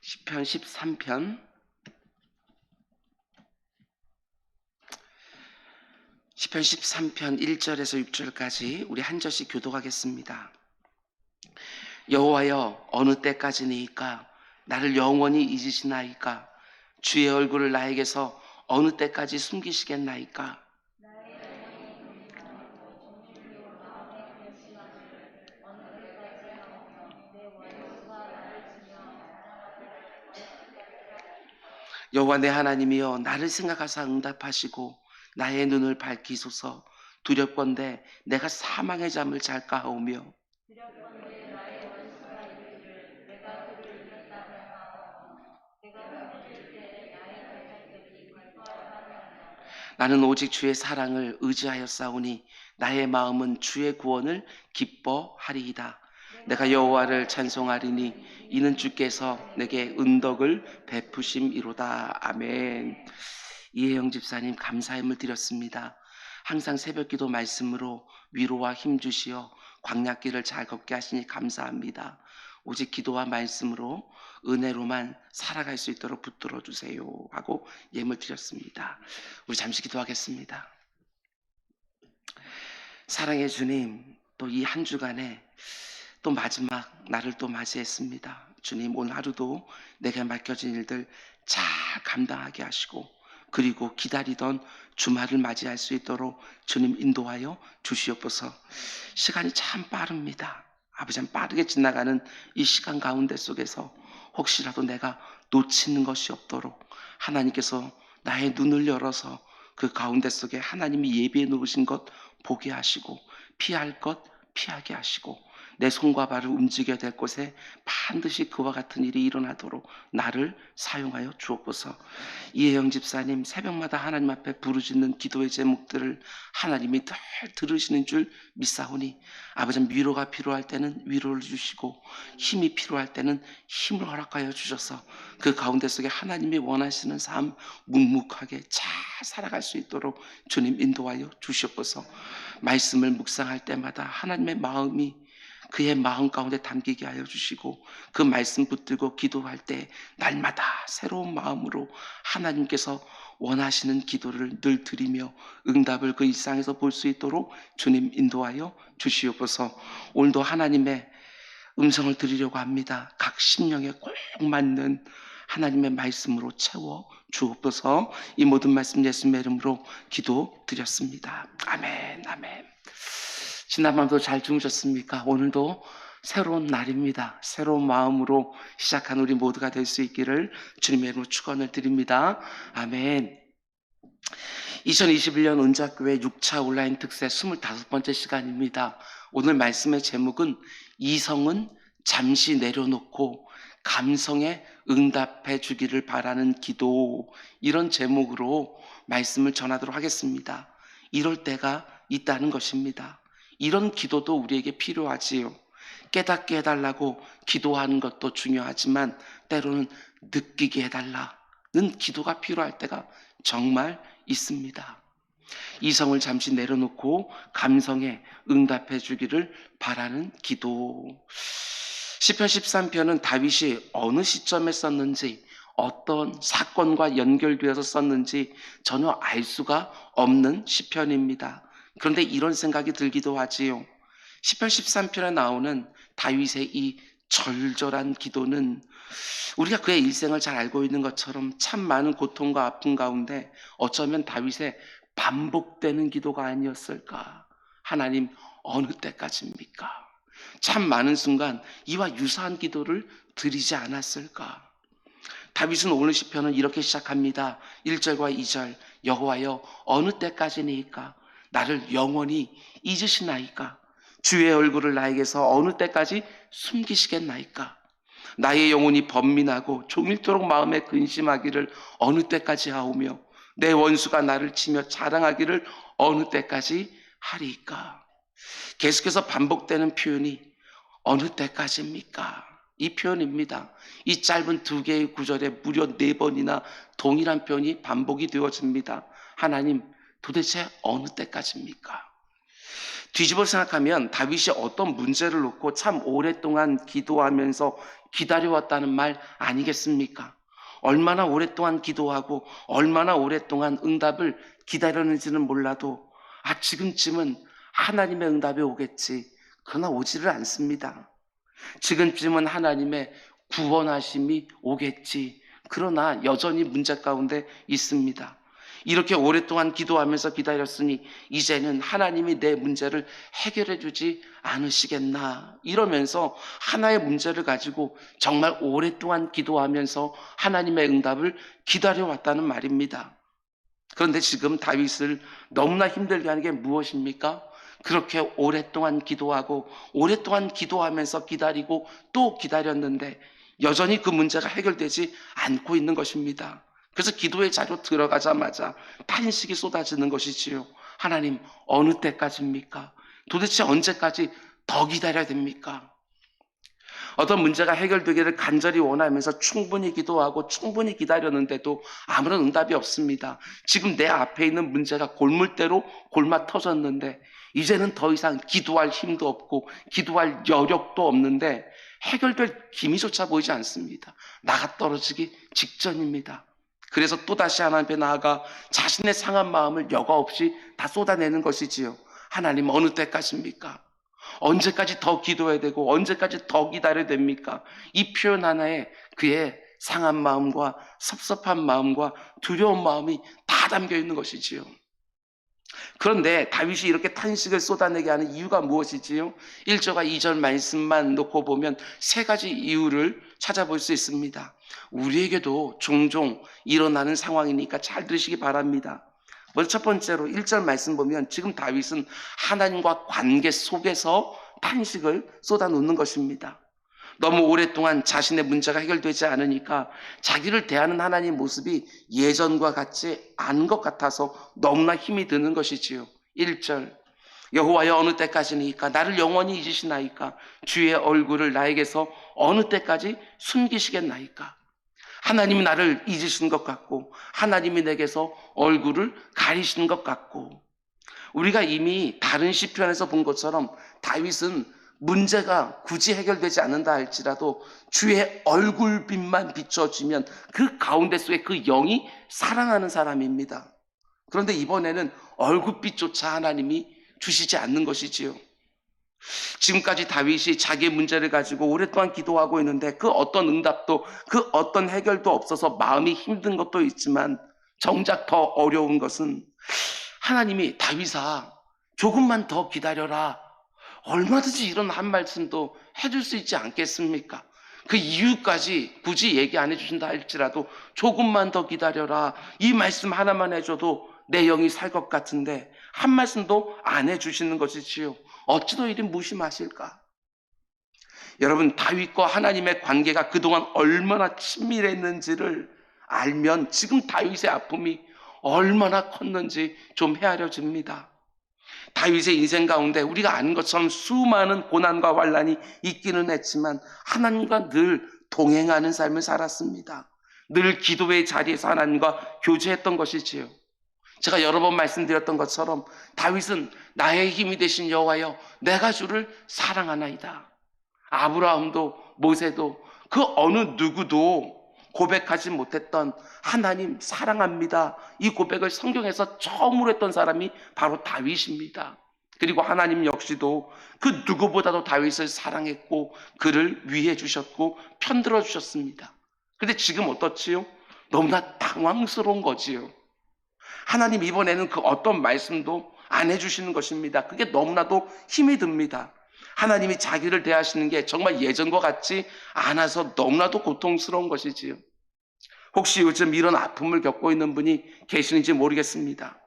시편 13편 1절에서 6절까지 우리 한 절씩 교독하겠습니다. 여호와여, 어느 때까지니까 나를 영원히 잊으시나이까? 주의 얼굴을 나에게서 어느 때까지 숨기시겠나이까? 여호와 내 하나님이여, 나를 생각하사 응답하시고 나의 눈을 밝히소서. 두렵건대 내가 사망의 잠을 잘까 하오며 나는 오직 주의 사랑을 의지하여 싸우니 나의 마음은 주의 구원을 기뻐하리이다. 내가 여호와를 찬송하리니 이는 주께서 내게 은덕을 베푸심이로다. 아멘. 이혜영 집사님 감사함을 드렸습니다. 항상 새벽기도 말씀으로 위로와 힘 주시어 광야길을 잘 걷게 하시니 감사합니다. 오직 기도와 말씀으로 은혜로만 살아갈 수 있도록 붙들어 주세요 하고 예물 드렸습니다. 우리 잠시 기도하겠습니다. 사랑의 주님, 또 이 한 주간에 또 마지막 날을 또 맞이했습니다. 주님, 오늘 하루도 내게 맡겨진 일들 잘 감당하게 하시고, 그리고 기다리던 주말을 맞이할 수 있도록 주님 인도하여 주시옵소서. 시간이 참 빠릅니다. 아버지, 참 빠르게 지나가는 이 시간 가운데 속에서 혹시라도 내가 놓치는 것이 없도록 하나님께서 나의 눈을 열어서 그 가운데 속에 하나님이 예비해 놓으신 것 보게 하시고, 피할 것 피하게 하시고, 내 손과 발을 움직여야 될 곳에 반드시 그와 같은 일이 일어나도록 나를 사용하여 주옵소서. 이혜영 집사님 새벽마다 하나님 앞에 부르짖는 기도의 제목들을 하나님이 늘 들으시는 줄 믿사오니, 아버지, 위로가 필요할 때는 위로를 주시고 힘이 필요할 때는 힘을 허락하여 주셔서 그 가운데 속에 하나님이 원하시는 삶 묵묵하게 잘 살아갈 수 있도록 주님 인도하여 주시옵소서. 말씀을 묵상할 때마다 하나님의 마음이 그의 마음 가운데 담기게 하여 주시고, 그 말씀 붙들고 기도할 때 날마다 새로운 마음으로 하나님께서 원하시는 기도를 늘 드리며 응답을 그 일상에서 볼 수 있도록 주님 인도하여 주시옵소서. 오늘도 하나님의 음성을 드리려고 합니다. 각 심령에 꼭 맞는 하나님의 말씀으로 채워 주옵소서. 이 모든 말씀 예수님의 이름으로 기도드렸습니다. 아멘. 아멘. 지난밤도 잘 주무셨습니까? 오늘도 새로운 날입니다. 새로운 마음으로 시작한 우리 모두가 될 수 있기를 주님의 이름으로 축원을 드립니다. 아멘. 2021년 은작교회 6차 온라인 특세 25번째 시간입니다. 오늘 말씀의 제목은 이성은 잠시 내려놓고 감성에 응답해 주기를 바라는 기도, 이런 제목으로 말씀을 전하도록 하겠습니다. 이럴 때가 있다는 것입니다. 이런 기도도 우리에게 필요하지요. 깨닫게 해달라고 기도하는 것도 중요하지만 때로는 느끼게 해달라는 기도가 필요할 때가 정말 있습니다. 이성을 잠시 내려놓고 감성에 응답해 주기를 바라는 기도. 시편 13편은 다윗이 어느 시점에 썼는지, 어떤 사건과 연결되어서 썼는지 전혀 알 수가 없는 시편입니다. 그런데 이런 생각이 들기도 하지요. 시편 13편에 나오는 다윗의 이 절절한 기도는 우리가 그의 일생을 잘 알고 있는 것처럼 참 많은 고통과 아픔 가운데 어쩌면 다윗의 반복되는 기도가 아니었을까. 하나님, 어느 때까지입니까? 참 많은 순간 이와 유사한 기도를 드리지 않았을까. 다윗은 오늘 시편은 이렇게 시작합니다. 1절과 2절. 여호와여, 어느 때까지니까? 나를 영원히 잊으시나이까? 주의 얼굴을 나에게서 어느 때까지 숨기시겠나이까? 나의 영혼이 번민하고 종일토록 마음에 근심하기를 어느 때까지 하오며 내 원수가 나를 치며 자랑하기를 어느 때까지 하리이까? 계속해서 반복되는 표현이 어느 때까지입니까? 이 표현입니다. 이 짧은 두 개의 구절에 무려 4번이나 동일한 표현이 반복이 되어집니다. 하나님, 도대체 어느 때까지입니까? 뒤집어 생각하면 다윗이 어떤 문제를 놓고 참 오랫동안 기도하면서 기다려왔다는 말 아니겠습니까? 얼마나 오랫동안 기도하고 얼마나 오랫동안 응답을 기다렸는지는 몰라도 지금쯤은 하나님의 응답이 오겠지. 그러나 오지를 않습니다. 지금쯤은 하나님의 구원하심이 오겠지. 그러나 여전히 문제 가운데 있습니다. 이렇게 오랫동안 기도하면서 기다렸으니 이제는 하나님이 내 문제를 해결해 주지 않으시겠나 이러면서 하나의 문제를 가지고 정말 오랫동안 기도하면서 하나님의 응답을 기다려왔다는 말입니다. 그런데 지금 다윗을 너무나 힘들게 하는 게 무엇입니까? 그렇게 오랫동안 기도하고 오랫동안 기도하면서 기다리고 또 기다렸는데 여전히 그 문제가 해결되지 않고 있는 것입니다. 그래서 기도의 자리로 들어가자마자 탄식이 쏟아지는 것이지요. 하나님, 어느 때까지입니까? 도대체 언제까지 더 기다려야 됩니까? 어떤 문제가 해결되기를 간절히 원하면서 충분히 기도하고 충분히 기다렸는데도 아무런 응답이 없습니다. 지금 내 앞에 있는 문제가 골물대로 골마 터졌는데 이제는 더 이상 기도할 힘도 없고 기도할 여력도 없는데 해결될 기미조차 보이지 않습니다. 나가 떨어지기 직전입니다. 그래서 또다시 하나님 앞에 나아가 자신의 상한 마음을 여과 없이 다 쏟아내는 것이지요. 하나님, 어느 때까지입니까? 언제까지 더 기도해야 되고 언제까지 더 기다려야 됩니까? 이 표현 하나에 그의 상한 마음과 섭섭한 마음과 두려운 마음이 다 담겨 있는 것이지요. 그런데 다윗이 이렇게 탄식을 쏟아내게 하는 이유가 무엇이지요? 1절과 2절 말씀만 놓고 보면 세 가지 이유를 찾아볼 수 있습니다. 우리에게도 종종 일어나는 상황이니까 잘 들으시기 바랍니다. 먼저 첫 번째로 1절 말씀 보면 지금 다윗은 하나님과 관계 속에서 탄식을 쏟아놓는 것입니다. 너무 오랫동안 자신의 문제가 해결되지 않으니까 자기를 대하는 하나님 모습이 예전과 같지 않은 것 같아서 너무나 힘이 드는 것이지요. 1절, 여호와여 어느 때까지니까 나를 영원히 잊으시나이까? 주의 얼굴을 나에게서 어느 때까지 숨기시겠나이까? 하나님이 나를 잊으신 것 같고 하나님이 내게서 얼굴을 가리시는 것 같고, 우리가 이미 다른 시편에서 본 것처럼 다윗은 문제가 굳이 해결되지 않는다 할지라도 주의 얼굴빛만 비춰지면 그 가운데 속에 그 영이 사랑하는 사람입니다. 그런데 이번에는 얼굴빛조차 하나님이 주시지 않는 것이지요. 지금까지 다윗이 자기의 문제를 가지고 오랫동안 기도하고 있는데 그 어떤 응답도 그 어떤 해결도 없어서 마음이 힘든 것도 있지만 정작 더 어려운 것은 하나님이 다윗아 조금만 더 기다려라, 얼마든지 이런 한 말씀도 해줄 수 있지 않겠습니까? 그 이유까지 굳이 얘기 안 해주신다 할지라도 조금만 더 기다려라, 이 말씀 하나만 해줘도 내 영이 살 것 같은데 한 말씀도 안 해주시는 것이지요. 어찌도 이리 무심하실까? 여러분, 다윗과 하나님의 관계가 그동안 얼마나 친밀했는지를 알면 지금 다윗의 아픔이 얼마나 컸는지 좀 헤아려집니다. 다윗의 인생 가운데 우리가 아는 것처럼 수많은 고난과 환난이 있기는 했지만 하나님과 늘 동행하는 삶을 살았습니다. 늘 기도의 자리에서 하나님과 교제했던 것이지요. 제가 여러 번 말씀드렸던 것처럼 다윗은 나의 힘이 되신 여호와여 내가 주를 사랑하나이다. 아브라함도 모세도 그 어느 누구도 고백하지 못했던 하나님 사랑합니다, 이 고백을 성경에서 처음으로 했던 사람이 바로 다윗입니다. 그리고 하나님 역시도 그 누구보다도 다윗을 사랑했고 그를 위해 주셨고 편들어 주셨습니다. 그런데 지금 어떻지요? 너무나 당황스러운 거지요. 하나님 이번에는 그 어떤 말씀도 안 해주시는 것입니다. 그게 너무나도 힘이 듭니다. 하나님이 자기를 대하시는 게 정말 예전과 같지 않아서 너무나도 고통스러운 것이지요. 혹시 요즘 이런 아픔을 겪고 있는 분이 계시는지 모르겠습니다.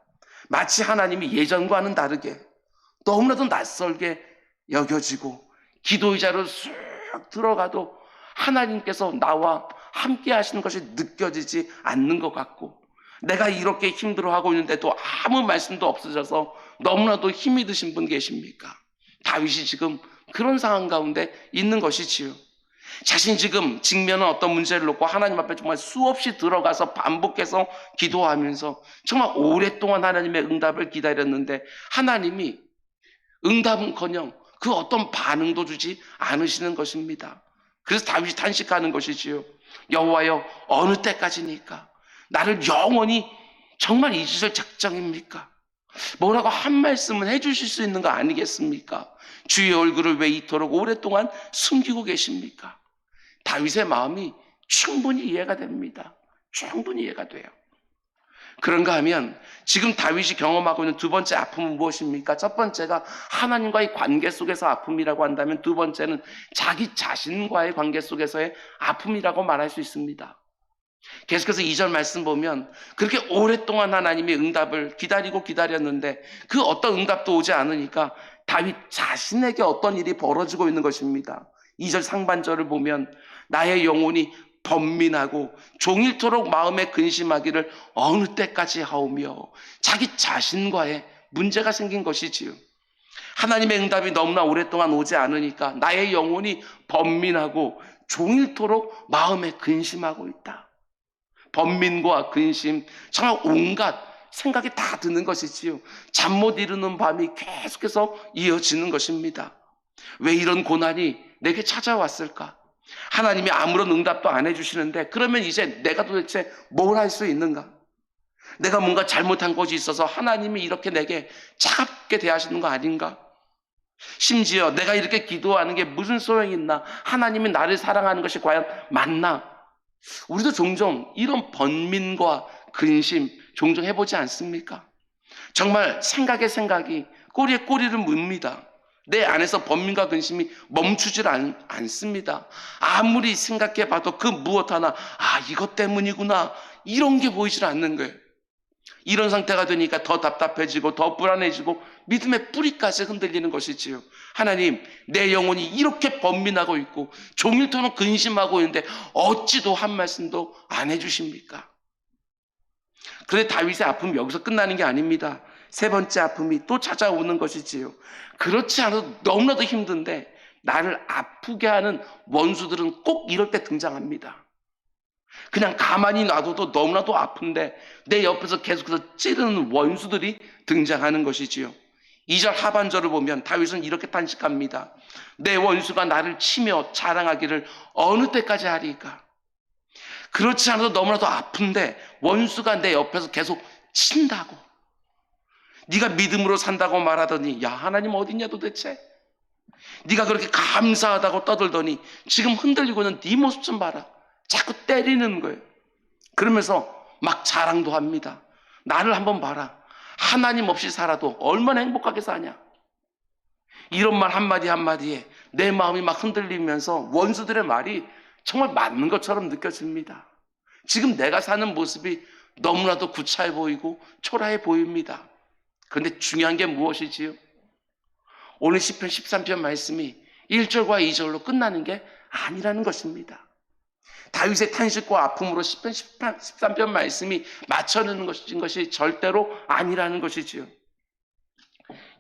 마치 하나님이 예전과는 다르게 너무나도 낯설게 여겨지고 기도 의자로 쑥 들어가도 하나님께서 나와 함께 하시는 것이 느껴지지 않는 것 같고, 내가 이렇게 힘들어하고 있는데도 아무 말씀도 없으셔서 너무나도 힘이 드신 분 계십니까? 다윗이 지금 그런 상황 가운데 있는 것이지요. 자신이 지금 직면한 어떤 문제를 놓고 하나님 앞에 정말 수없이 들어가서 반복해서 기도하면서 정말 오랫동안 하나님의 응답을 기다렸는데 하나님이 응답은커녕 그 어떤 반응도 주지 않으시는 것입니다. 그래서 다윗이 탄식하는 것이지요. 여호와여, 어느 때까지니까? 나를 영원히 정말 잊으실 작정입니까? 뭐라고 한 말씀은 해주실 수 있는 거 아니겠습니까? 주의 얼굴을 왜 이토록 오랫동안 숨기고 계십니까? 다윗의 마음이 충분히 이해가 됩니다. 충분히 이해가 돼요. 그런가 하면 지금 다윗이 경험하고 있는 두 번째 아픔은 무엇입니까? 첫 번째가 하나님과의 관계 속에서 아픔이라고 한다면, 두 번째는 자기 자신과의 관계 속에서의 아픔이라고 말할 수 있습니다. 계속해서 2절 말씀 보면 그렇게 오랫동안 하나님의 응답을 기다렸는데 그 어떤 응답도 오지 않으니까 다윗 자신에게 어떤 일이 벌어지고 있는 것입니다. 2절 상반절을 보면 나의 영혼이 번민하고 종일토록 마음에 근심하기를 어느 때까지 하오며, 자기 자신과의 문제가 생긴 것이지요. 하나님의 응답이 너무나 오랫동안 오지 않으니까 나의 영혼이 번민하고 종일토록 마음에 근심하고 있다. 번민과 근심, 정말 온갖 생각이 다 드는 것이지요. 잠 못 이루는 밤이 계속해서 이어지는 것입니다. 왜 이런 고난이 내게 찾아왔을까? 하나님이 아무런 응답도 안 해주시는데 그러면 이제 내가 도대체 뭘 할 수 있는가? 내가 뭔가 잘못한 것이 있어서 하나님이 이렇게 내게 차갑게 대하시는 거 아닌가? 심지어 내가 이렇게 기도하는 게 무슨 소용이 있나? 하나님이 나를 사랑하는 것이 과연 맞나? 우리도 종종 이런 번민과 근심 종종 해보지 않습니까? 정말 생각이 꼬리에 꼬리를 묻습니다. 내 안에서 번민과 근심이 멈추질 않습니다. 아무리 생각해봐도 그 무엇 하나 이것 때문이구나, 이런 게 보이질 않는 거예요. 이런 상태가 되니까 더 답답해지고 더 불안해지고 믿음의 뿌리까지 흔들리는 것이지요. 하나님, 내 영혼이 이렇게 번민하고 있고 종일토록 근심하고 있는데 어찌도 한 말씀도 안 해주십니까? 그런데 다윗의 아픔이 여기서 끝나는 게 아닙니다. 세 번째 아픔이 또 찾아오는 것이지요. 그렇지 않아도 너무나도 힘든데 나를 아프게 하는 원수들은 꼭 이럴 때 등장합니다. 그냥 가만히 놔둬도 너무나도 아픈데 내 옆에서 계속해서 찌르는 원수들이 등장하는 것이지요. 2절 하반절을 보면 다윗은 이렇게 탄식합니다. 내 원수가 나를 치며 자랑하기를 어느 때까지 하리까? 그렇지 않아도 너무나도 아픈데 원수가 내 옆에서 계속 친다고. 네가 믿음으로 산다고 말하더니 야, 하나님 어딨냐 도대체? 네가 그렇게 감사하다고 떠들더니 지금 흔들리고 있는 네 모습 좀 봐라. 자꾸 때리는 거예요. 그러면서 막 자랑도 합니다. 나를 한번 봐라. 하나님 없이 살아도 얼마나 행복하게 사냐. 이런 말 한마디 한마디에 내 마음이 막 흔들리면서 원수들의 말이 정말 맞는 것처럼 느껴집니다. 지금 내가 사는 모습이 너무나도 구차해 보이고 초라해 보입니다. 그런데 중요한 게 무엇이지요? 오늘 시편 13편 말씀이 1절과 2절로 끝나는 게 아니라는 것입니다. 다윗의 탄식과 아픔으로 시편 13편 말씀이 맞춰내는 것이 절대로 아니라는 것이지요.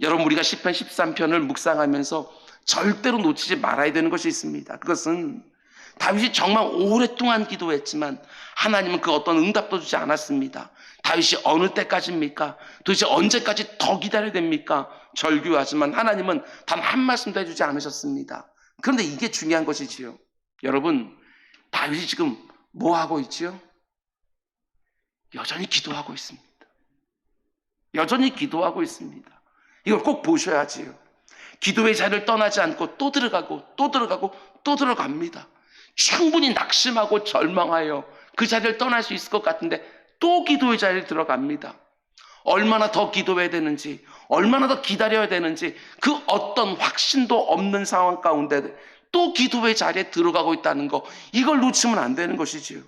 여러분, 우리가 시편 13편을 묵상하면서 절대로 놓치지 말아야 되는 것이 있습니다. 그것은 다윗이 정말 오랫동안 기도했지만 하나님은 그 어떤 응답도 주지 않았습니다. 다윗이 어느 때까지입니까? 도대체 언제까지 더 기다려야 됩니까? 절규하지만 하나님은 단 한 말씀도 해주지 않으셨습니다. 그런데 이게 중요한 것이지요. 여러분, 다윗이 지금 뭐 하고 있지요? 여전히 기도하고 있습니다. 여전히 기도하고 있습니다. 이걸 꼭 보셔야지요. 기도의 자리를 떠나지 않고 또 들어가고 또 들어가고 또 들어갑니다. 충분히 낙심하고 절망하여 그 자리를 떠날 수 있을 것 같은데 또 기도의 자리에 들어갑니다. 얼마나 더 기도해야 되는지, 얼마나 더 기다려야 되는지 그 어떤 확신도 없는 상황 가운데 또 기도의 자리에 들어가고 있다는 거, 이걸 놓치면 안 되는 것이지요.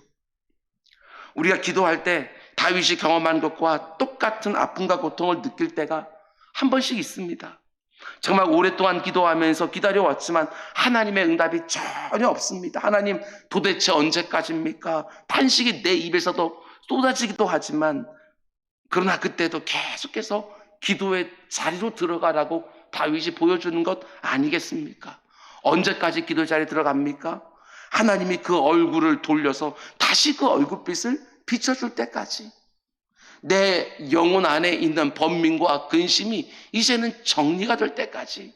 우리가 기도할 때 다윗이 경험한 것과 똑같은 아픔과 고통을 느낄 때가 한 번씩 있습니다. 정말 오랫동안 기도하면서 기다려왔지만 하나님의 응답이 전혀 없습니다. 하나님 도대체 언제까지입니까? 탄식이 내 입에서도 쏟아지기도 하지만 그러나 그때도 계속해서 기도의 자리로 들어가라고 다윗이 보여주는 것 아니겠습니까? 언제까지 기도 자리에 들어갑니까? 하나님이 그 얼굴을 돌려서 다시 그 얼굴빛을 비춰줄 때까지. 내 영혼 안에 있는 번민과 근심이 이제는 정리가 될 때까지,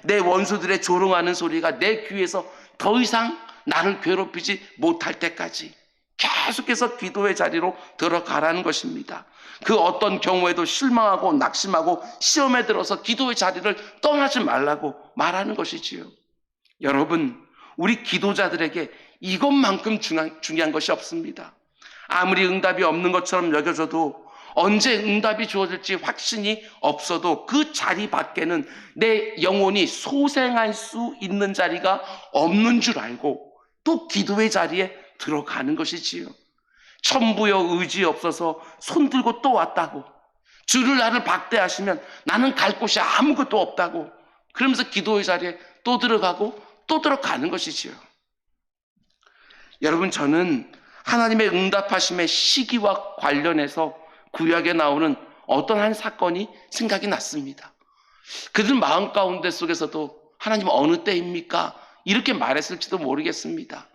내 원수들의 조롱하는 소리가 내 귀에서 더 이상 나를 괴롭히지 못할 때까지 계속해서 기도의 자리로 들어가라는 것입니다. 그 어떤 경우에도 실망하고 낙심하고 시험에 들어서 기도의 자리를 떠나지 말라고 말하는 것이지요. 여러분, 우리 기도자들에게 이것만큼 중요한 것이 없습니다. 아무리 응답이 없는 것처럼 여겨져도, 언제 응답이 주어질지 확신이 없어도 그 자리 밖에는 내 영혼이 소생할 수 있는 자리가 없는 줄 알고 또 기도의 자리에 들어가는 것이지요. 천부여 의지 없어서 손들고 또 왔다고, 주를 나를 박대하시면 나는 갈 곳이 아무것도 없다고, 그러면서 기도의 자리에 또 들어가고 또 들어가는 것이지요. 여러분, 저는 하나님의 응답하심의 시기와 관련해서 구약에 나오는 어떤 한 사건이 생각이 났습니다. 그들 마음 가운데 속에서도 하나님 어느 때입니까? 이렇게 말했을지도 모르겠습니다.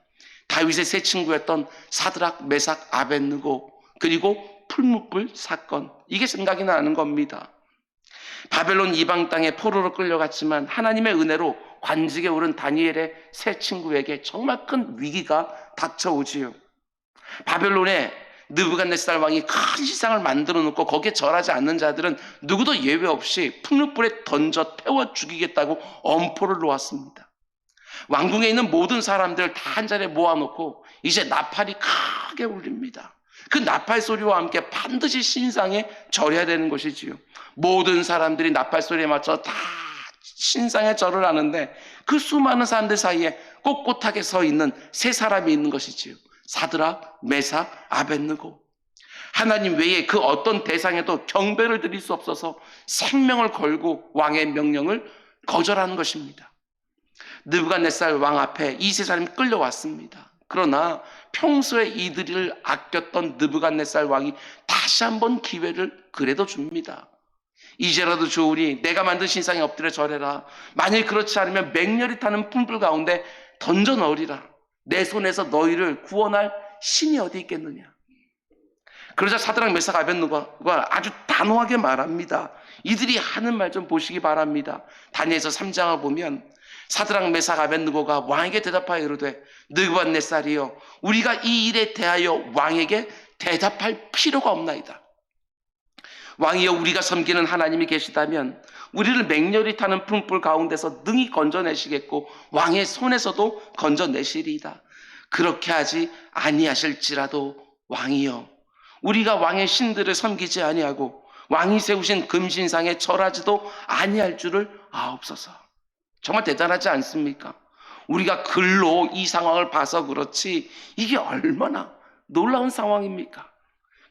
다윗의 세 친구였던 사드락, 메삭, 아벳느고, 그리고 풀무불 사건, 이게 생각이 나는 겁니다. 바벨론 이방 땅에 포로로 끌려갔지만 하나님의 은혜로 관직에 오른 다니엘의 세 친구에게 정말 큰 위기가 닥쳐오지요. 바벨론에 느부갓네살 왕이 큰 시상을 만들어 놓고 거기에 절하지 않는 자들은 누구도 예외 없이 풍류불에 던져 태워 죽이겠다고 엄포를 놓았습니다. 왕궁에 있는 모든 사람들 다 한자리에 모아놓고 이제 나팔이 크게 울립니다. 그 나팔 소리와 함께 반드시 신상에 절해야 되는 것이지요. 모든 사람들이 나팔 소리에 맞춰 다 신상에 절을 하는데, 그 수많은 사람들 사이에 꼿꼿하게 서 있는 세 사람이 있는 것이지요. 사드락, 메삭, 아벳느고. 하나님 외에 그 어떤 대상에도 경배를 드릴 수 없어서 생명을 걸고 왕의 명령을 거절하는 것입니다. 느부갓네살 왕 앞에 이 세 사람이 끌려왔습니다. 그러나 평소에 이들을 아꼈던 느부갓네살 왕이 다시 한번 기회를 그래도 줍니다. 이제라도 좋으니 내가 만든 신상에 엎드려 절해라. 만일 그렇지 않으면 맹렬히 타는 품불 가운데 던져 넣으리라. 내 손에서 너희를 구원할 신이 어디 있겠느냐. 그러자 사드락, 메삭, 아벳느고가 아주 단호하게 말합니다. 이들이 하는 말 좀 보시기 바랍니다. 다니엘서 3장을 보면 사드락, 메삭, 아벳느고가 왕에게 대답하여 이르되, 느부갓네살이여, 우리가 이 일에 대하여 왕에게 대답할 필요가 없나이다. 왕이여, 우리가 섬기는 하나님이 계시다면 우리를 맹렬히 타는 품불 가운데서 능히 건져내시겠고 왕의 손에서도 건져내시리이다. 그렇게 하지 아니하실지라도 왕이여, 우리가 왕의 신들을 섬기지 아니하고 왕이 세우신 금신상에 절하지도 아니할 줄을 아옵소서. 정말 대단하지 않습니까? 우리가 글로 이 상황을 봐서 그렇지 이게 얼마나 놀라운 상황입니까?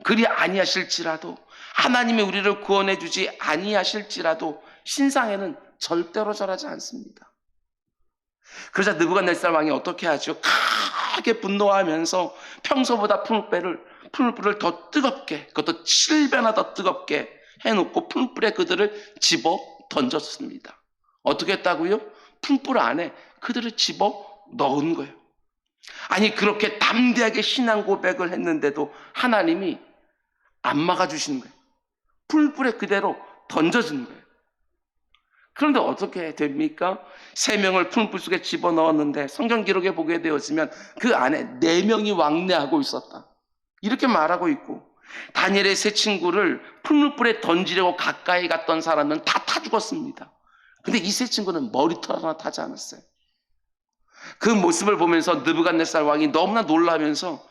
그리 아니하실지라도, 하나님이 우리를 구원해 주지 아니하실지라도 신상에는 절대로 절하지 않습니다. 그러자 느부갓네살 왕이 어떻게 하죠? 크게 분노하면서 평소보다 풀불을 더 뜨겁게, 그것도 7배나 더 뜨겁게 해놓고 풀불에 그들을 집어 던졌습니다. 어떻게 했다고요? 풀불 안에 그들을 집어 넣은 거예요. 아니, 그렇게 담대하게 신앙 고백을 했는데도 하나님이 안 막아주시는 거예요. 풀불에 그대로 던져진 거예요. 그런데 어떻게 됩니까? 3명을 풀불 속에 집어넣었는데 성경 기록에 보게 되었으면 그 안에 4명이 왕래하고 있었다, 이렇게 말하고 있고, 다니엘의 세 친구를 풀물불에 던지려고 가까이 갔던 사람은 다 타 죽었습니다. 근데 이 세 친구는 머리털 하나 타지 않았어요. 그 모습을 보면서 느부갓네살 왕이 너무나 놀라면서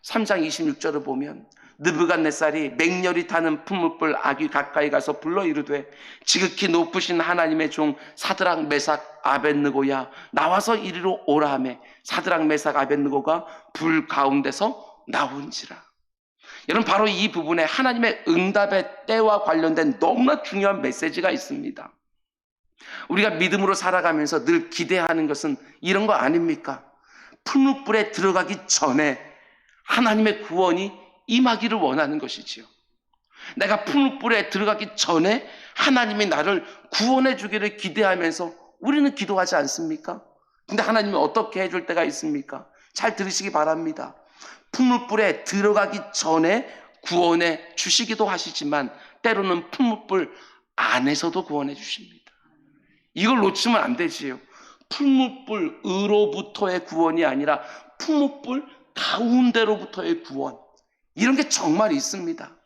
3장 26절을 보면 느부갓네살이 맹렬히 타는 풀무불 아귀 가까이 가서 불러 이르되, 지극히 높으신 하나님의 종 사드락, 메삭, 아벳느고야, 나와서 이리로 오라 하매 사드락, 메삭, 아벳느고가 불 가운데서 나온지라. 여러분, 바로 이 부분에 하나님의 응답의 때와 관련된 너무나 중요한 메시지가 있습니다. 우리가 믿음으로 살아가면서 늘 기대하는 것은 이런 거 아닙니까? 풀무불에 들어가기 전에 하나님의 구원이 임하기를 원하는 것이지요. 내가 풀무불에 들어가기 전에 하나님이 나를 구원해 주기를 기대하면서 우리는 기도하지 않습니까? 근데 하나님이 어떻게 해줄 때가 있습니까? 잘 들으시기 바랍니다. 풀무불에 들어가기 전에 구원해 주시기도 하시지만 때로는 풀무불 안에서도 구원해 주십니다. 이걸 놓치면 안 되지요. 풀무불으로부터의 구원이 아니라 풀무불 가운데로부터의 구원. 이런 게 정말 있습니다.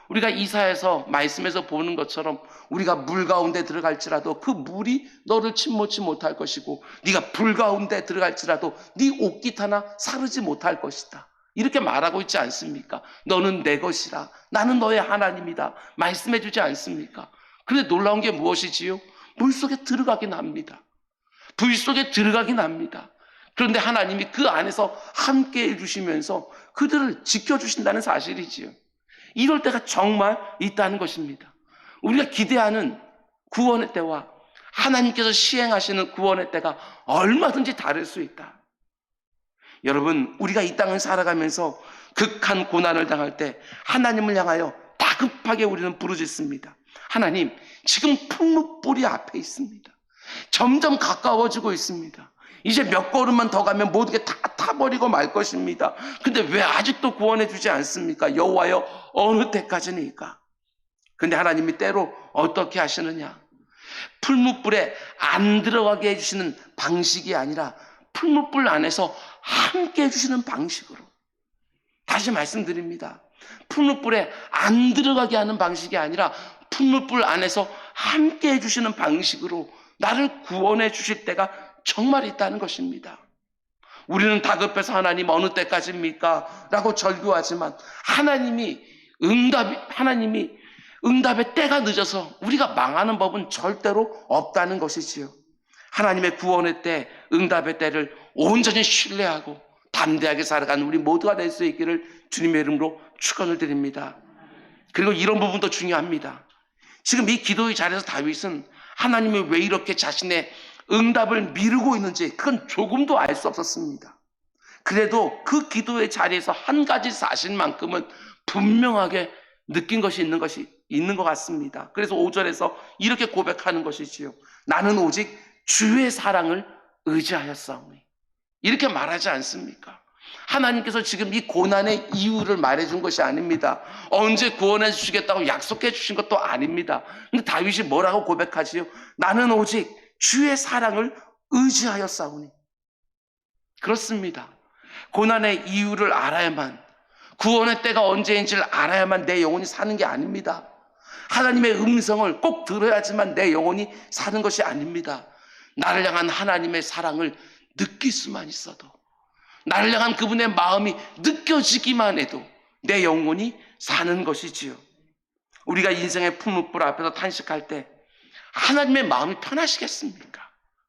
우리가 이사야서 말씀에서 보는 것처럼 우리가 물 가운데 들어갈지라도 그 물이 너를 침몰치 못할 것이고 네가 불 가운데 들어갈지라도 네 옷깃 하나 사르지 못할 것이다. 이렇게 말하고 있지 않습니까? 너는 내 것이라. 나는 너의 하나님이다. 말씀해 주지 않습니까? 그런데 놀라운 게 무엇이지요? 물 속에 들어가긴 합니다. 불 속에 들어가긴 합니다. 그런데 하나님이 그 안에서 함께 해주시면서 그들을 지켜주신다는 사실이지요. 이럴 때가 정말 있다는 것입니다. 우리가 기대하는 구원의 때와 하나님께서 시행하시는 구원의 때가 얼마든지 다를 수 있다. 여러분, 우리가 이 땅을 살아가면서 극한 고난을 당할 때 하나님을 향하여 다급하게 우리는 부르짖습니다. 하나님, 지금 풀무불이 앞에 있습니다. 점점 가까워지고 있습니다. 이제 몇 걸음만 더 가면 모든 게 다 타버리고 말 것입니다. 근데 왜 아직도 구원해 주지 않습니까? 여호와여, 어느 때까지니까? 근데 하나님이 때로 어떻게 하시느냐? 풀무불에 안 들어가게 해주시는 방식이 아니라 풀무불 안에서 함께 해주시는 방식으로. 다시 말씀드립니다. 풀무불에 안 들어가게 하는 방식이 아니라 풀무불 안에서 함께 해주시는 방식으로 나를 구원해 주실 때가 정말 있다는 것입니다. 우리는 다급해서 하나님 어느 때까지입니까? 라고 절규하지만 하나님이 응답의 때가 늦어서 우리가 망하는 법은 절대로 없다는 것이지요. 하나님의 구원의 때, 응답의 때를 온전히 신뢰하고 담대하게 살아가는 우리 모두가 될 수 있기를 주님의 이름으로 축원을 드립니다. 그리고 이런 부분도 중요합니다. 지금 이 기도의 자리에서 다윗은 하나님이 왜 이렇게 자신의 응답을 미루고 있는지 그건 조금도 알 수 없었습니다. 그래도 그 기도의 자리에서 한 가지 사실만큼은 분명하게 느낀 것이 있는 것 같습니다. 그래서 5절에서 이렇게 고백하는 것이지요. 나는 오직 주의 사랑을 의지하였사오니. 이렇게 말하지 않습니까? 하나님께서 지금 이 고난의 이유를 말해준 것이 아닙니다. 언제 구원해 주시겠다고 약속해 주신 것도 아닙니다. 근데 다윗이 뭐라고 고백하지요? 나는 오직 주의 사랑을 의지하였사오니. 그렇습니다. 고난의 이유를 알아야만, 구원의 때가 언제인지를 알아야만 내 영혼이 사는 게 아닙니다. 하나님의 음성을 꼭 들어야지만 내 영혼이 사는 것이 아닙니다. 나를 향한 하나님의 사랑을 느낄 수만 있어도, 나를 향한 그분의 마음이 느껴지기만 해도 내 영혼이 사는 것이지요. 우리가 인생의 풀무불 앞에서 탄식할 때 하나님의 마음이 편하시겠습니까?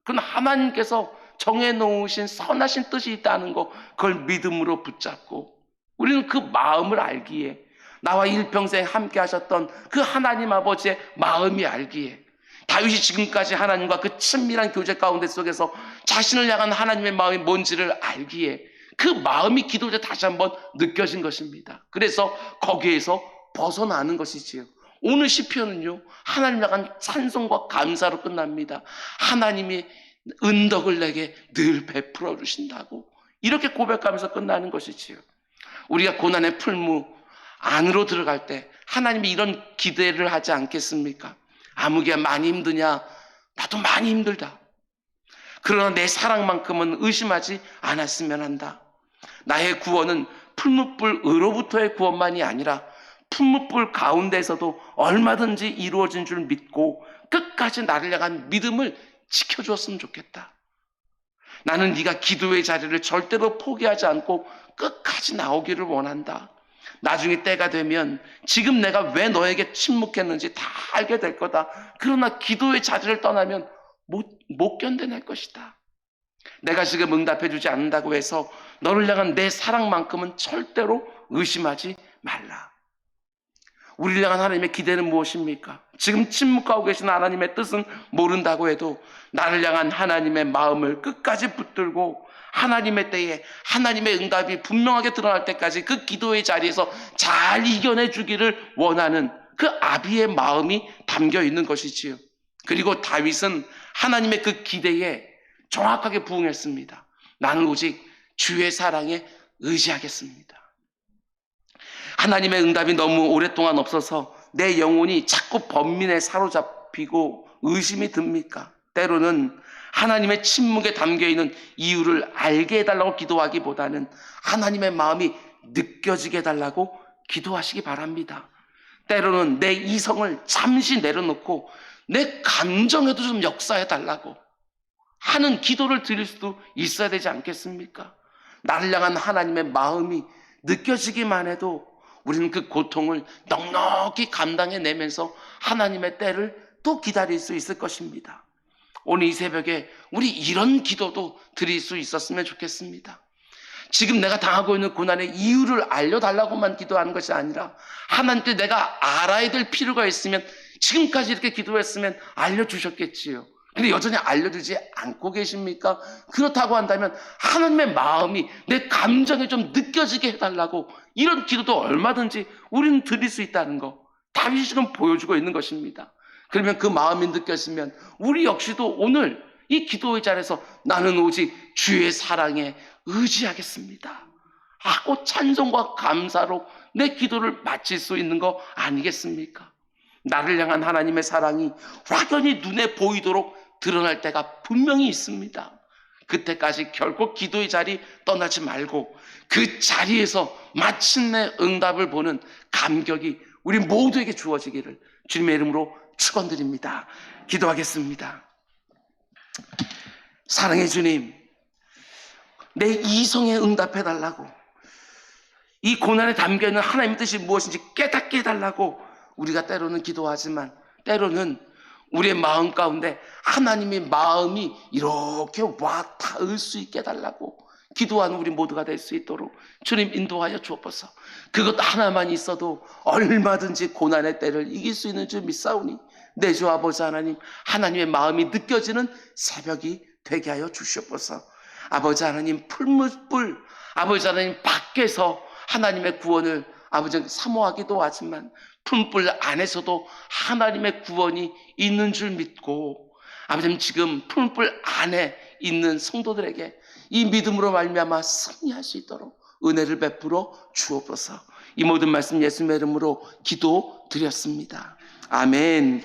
그건 하나님께서 정해놓으신 선하신 뜻이 있다는 거, 그걸 믿음으로 붙잡고 우리는 그 마음을 알기에, 나와 일평생 함께 하셨던 그 하나님 아버지의 마음이 알기에, 다윗이 지금까지 하나님과 그 친밀한 교제 가운데 속에서 자신을 향한 하나님의 마음이 뭔지를 알기에 그 마음이 기도에 다시 한번 느껴진 것입니다. 그래서 거기에서 벗어나는 것이지요. 오늘 시편은요, 하나님 향한 찬송과 감사로 끝납니다. 하나님이 은덕을 내게 늘 베풀어 주신다고 이렇게 고백하면서 끝나는 것이지요. 우리가 고난의 풀무 안으로 들어갈 때 하나님이 이런 기대를 하지 않겠습니까? 아무개 많이 힘드냐? 나도 많이 힘들다. 그러나 내 사랑만큼은 의심하지 않았으면 한다. 나의 구원은 풀무불으로부터의 구원만이 아니라 풀무불 가운데에서도 얼마든지 이루어진 줄 믿고 끝까지 나를 향한 믿음을 지켜주었으면 좋겠다. 나는 네가 기도의 자리를 절대로 포기하지 않고 끝까지 나오기를 원한다. 나중에 때가 되면 지금 내가 왜 너에게 침묵했는지 다 알게 될 거다. 그러나 기도의 자리를 떠나면 못 견뎌낼 것이다. 내가 지금 응답해주지 않는다고 해서 너를 향한 내 사랑만큼은 절대로 의심하지 말라. 우리를 향한 하나님의 기대는 무엇입니까? 지금 침묵하고 계신 하나님의 뜻은 모른다고 해도 나를 향한 하나님의 마음을 끝까지 붙들고 하나님의 때에 하나님의 응답이 분명하게 드러날 때까지 그 기도의 자리에서 잘 이겨내 주기를 원하는 그 아비의 마음이 담겨 있는 것이지요. 그리고 다윗은 하나님의 그 기대에 정확하게 부응했습니다. 나는 오직 주의 사랑에 의지하겠습니다. 하나님의 응답이 너무 오랫동안 없어서 내 영혼이 자꾸 번민에 사로잡히고 의심이 듭니까? 때로는 하나님의 침묵에 담겨있는 이유를 알게 해달라고 기도하기보다는 하나님의 마음이 느껴지게 해달라고 기도하시기 바랍니다. 때로는 내 이성을 잠시 내려놓고 내 감정에도 좀 역사해달라고 하는 기도를 드릴 수도 있어야 되지 않겠습니까? 나를 향한 하나님의 마음이 느껴지기만 해도 우리는 그 고통을 넉넉히 감당해내면서 하나님의 때를 또 기다릴 수 있을 것입니다. 오늘 이 새벽에 우리 이런 기도도 드릴 수 있었으면 좋겠습니다. 지금 내가 당하고 있는 고난의 이유를 알려달라고만 기도하는 것이 아니라 하나님께 내가 알아야 될 필요가 있으면 지금까지 이렇게 기도했으면 알려주셨겠지요. 근데 여전히 알려주지 않고 계십니까? 그렇다고 한다면 하나님의 마음이 내 감정에 좀 느껴지게 해달라고 이런 기도도 얼마든지 우리는 드릴 수 있다는 거 다윗이 지금 보여주고 있는 것입니다. 그러면 그 마음이 느껴지면 우리 역시도 오늘 이 기도의 자리에서 나는 오직 주의 사랑에 의지하겠습니다 하고 찬송과 감사로 내 기도를 마칠 수 있는 거 아니겠습니까? 나를 향한 하나님의 사랑이 확연히 눈에 보이도록 드러날 때가 분명히 있습니다. 그때까지 결코 기도의 자리 떠나지 말고 그 자리에서 마침내 응답을 보는 감격이 우리 모두에게 주어지기를 주님의 이름으로 축원드립니다. 기도하겠습니다. 사랑의 주님, 내 이성에 응답해달라고, 이 고난에 담겨있는 하나님의 뜻이 무엇인지 깨닫게 해달라고 우리가 때로는 기도하지만 때로는 우리의 마음 가운데 하나님의 마음이 이렇게 와 닿을 수 있게 해달라고 기도하는 우리 모두가 될 수 있도록 주님 인도하여 주옵소서. 그것 하나만 있어도 얼마든지 고난의 때를 이길 수 있는 줄 믿사오니 내 주 아버지 하나님, 하나님의 마음이 느껴지는 새벽이 되게 하여 주시옵소서. 아버지 하나님, 풀무불 아버지 하나님 밖에서 하나님의 구원을 아버지 사모하기도 하지만 품불 안에서도 하나님의 구원이 있는 줄 믿고 아버지 지금 품불 안에 있는 성도들에게 이 믿음으로 말미암아 승리할 수 있도록 은혜를 베풀어 주옵소서. 이 모든 말씀 예수님의 이름으로 기도드렸습니다. 아멘.